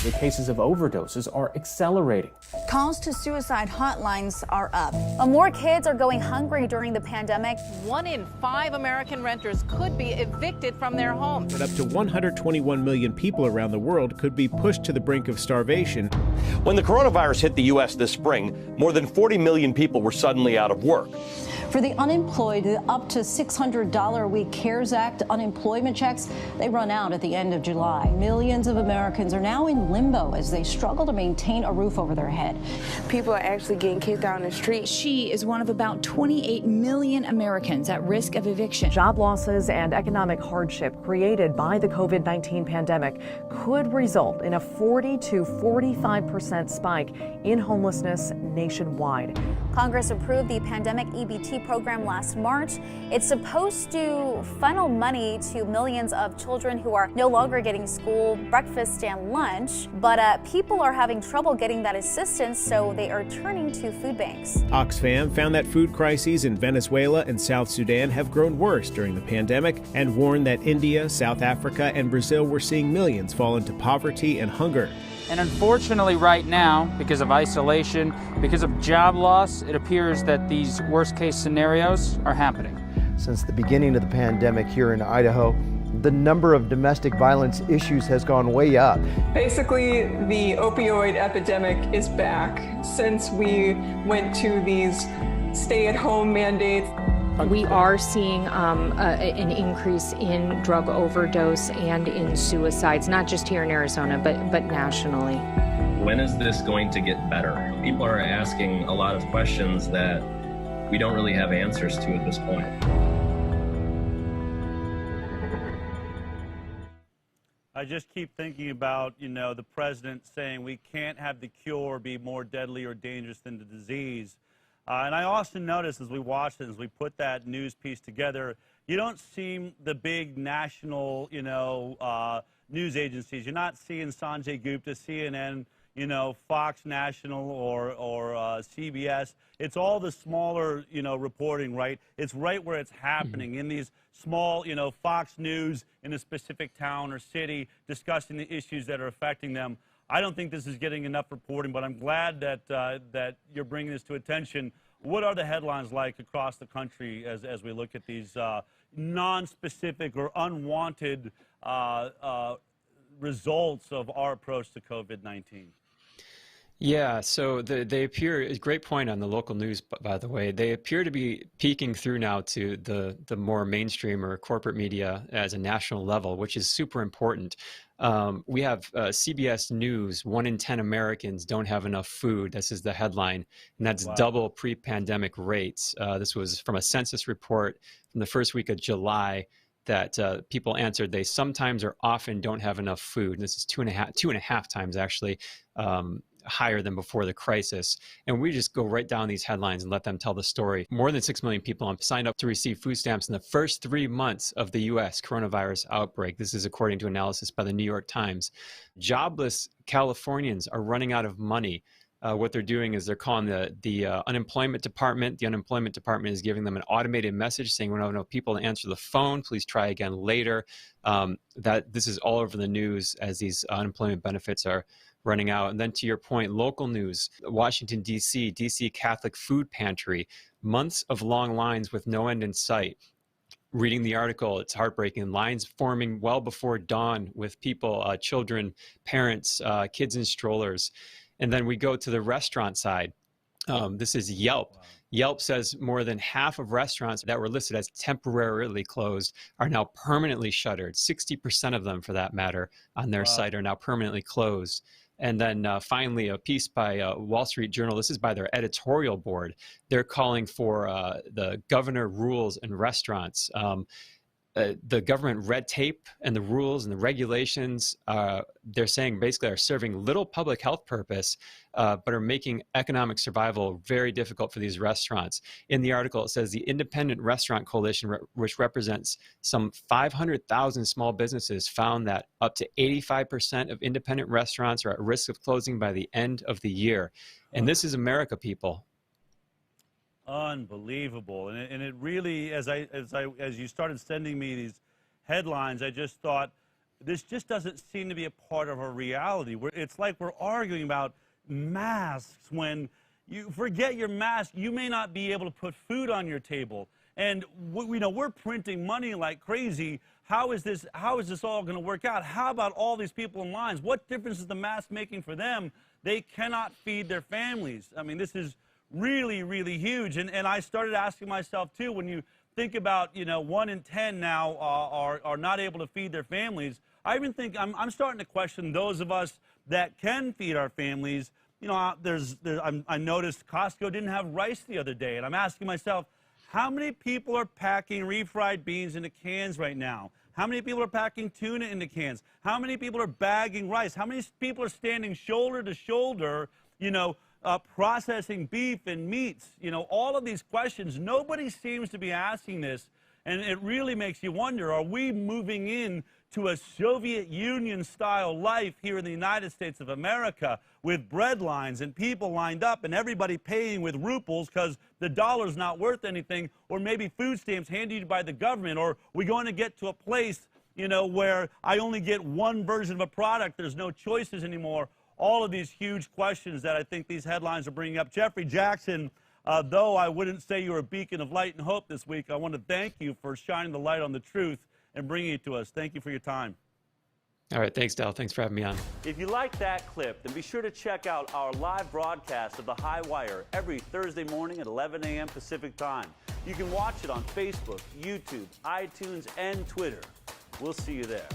The cases of overdoses are accelerating. Calls to suicide hotlines are up. More kids are going hungry during the pandemic. 1 in 5 American renters could be evicted from their homes. But up to 121 million people around the world could be pushed to the brink of starvation. When the coronavirus hit the U.S. this spring, more than 40 million people were suddenly out of work. For the unemployed, the up to $600 a week CARES Act unemployment checks, they run out at the end of July. Millions of Americans are now in limbo as they struggle to maintain a roof over their head. People are actually getting kicked out in the street. She is one of about 28 million Americans at risk of eviction. Job losses and economic hardship created by the COVID-19 pandemic could result in a 40 to 45% spike in homelessness nationwide. Congress approved the pandemic EBT program last March. It's supposed to funnel money to millions of children who are no longer getting school, breakfast, and lunch. But people are having trouble getting that assistance, so they are turning to food banks. Oxfam found that food crises in Venezuela and South Sudan have grown worse during the pandemic and warned that India, South Africa, and Brazil were seeing millions fall into poverty and hunger. And unfortunately right now, because of isolation, because of job loss, it appears that these worst-case scenarios are happening. Since the beginning of the pandemic here in Idaho, the number of domestic violence issues has gone way up. Basically, the opioid epidemic is back since we went to these stay-at-home mandates. We are seeing an increase in drug overdose and in suicides, not just here in Arizona, but nationally. When is this going to get better? People are asking a lot of questions that we don't really have answers to at this point. I just keep thinking about, the president saying we can't have the cure be more deadly or dangerous than the disease. And I also noticed as we watched it, as we put that news piece together, you don't see the big national, news agencies. You're not seeing Sanjay Gupta, CNN, Fox National or CBS. It's all the smaller, reporting, right? It's right where it's happening in these small, Fox News in a specific town or city discussing the issues that are affecting them. I don't think this is getting enough reporting, but I'm glad that that you're bringing this to attention. What are the headlines like across the country as we look at these non-specific or unwanted results of our approach to COVID-19? Yeah, so they appear, great point on the local news, by the way, they appear to be peeking through now to the more mainstream or corporate media as a national level, which is super important. We have CBS News, 1 in 10 Americans don't have enough food. This is the headline, and that's double pre-pandemic rates. This was from a census report from the first week of July that people answered they sometimes or often don't have enough food. And this is two and a half times actually higher than before the crisis. And we just go right down these headlines and let them tell the story. More than 6 million people signed up to receive food stamps in the first 3 months of the U.S. coronavirus outbreak. This is according to analysis by the New York Times. Jobless Californians are running out of money. What they're doing is they're calling the unemployment department. The unemployment department is giving them an automated message saying we don't have enough people to answer the phone. Please try again later. That this is all over the news as these unemployment benefits are running out. And then to your point, local news, Washington, D.C., D.C. Catholic Food Pantry, months of long lines with no end in sight. Reading the article, it's heartbreaking. Lines forming well before dawn with people, children, parents, kids in strollers. And then we go to the restaurant side. This is Yelp. Wow. Yelp says more than half of restaurants that were listed as temporarily closed are now permanently shuttered. 60% of them, for that matter, on their site are now permanently closed. And then finally, a piece by Wall Street Journal. This is by their editorial board. They're calling for the governor rules in restaurants. The government red tape and the rules and the regulations, they're saying basically are serving little public health purpose, but are making economic survival very difficult for these restaurants. In the article, it says the Independent Restaurant Coalition, which represents some 500,000 small businesses, found that up to 85% of independent restaurants are at risk of closing by the end of the year. And this is America, people. Unbelievable. And it really, as you started sending me these headlines, I just thought, this just doesn't seem to be a part of our reality. It's like we're arguing about masks when you forget your mask, you may not be able to put food on your table. And we're printing money like crazy. How is this all going to work out? How about all these people in lines? What difference is the mask making for them? They cannot feed their families. I mean, this is really, really huge. And I started asking myself, too, when you think about, 1 in 10 now are not able to feed their families, I even think I'm starting to question those of us that can feed our families. I noticed Costco didn't have rice the other day, and I'm asking myself, how many people are packing refried beans into cans right now? How many people are packing tuna into cans? How many people are bagging rice? How many people are standing shoulder to shoulder, processing beef and meats? All of these questions, nobody seems to be asking this, and it really makes you wonder, are we moving in to a Soviet Union-style life here in the United States of America with bread lines and people lined up and everybody paying with rubles because the dollar's not worth anything, or maybe food stamps handed by the government, or we going to get to a place, where I only get one version of a product, there's no choices anymore. All of these huge questions that I think these headlines are bringing up. Jeffrey Jackson, though I wouldn't say you're a beacon of light and hope this week, I want to thank you for shining the light on the truth and bringing it to us. Thank you for your time. All right, thanks, Del. Thanks for having me on. If you like that clip, then be sure to check out our live broadcast of the HighWire every Thursday morning at 11 a.m. Pacific Time. You can watch it on Facebook, YouTube, iTunes, and Twitter. We'll see you there.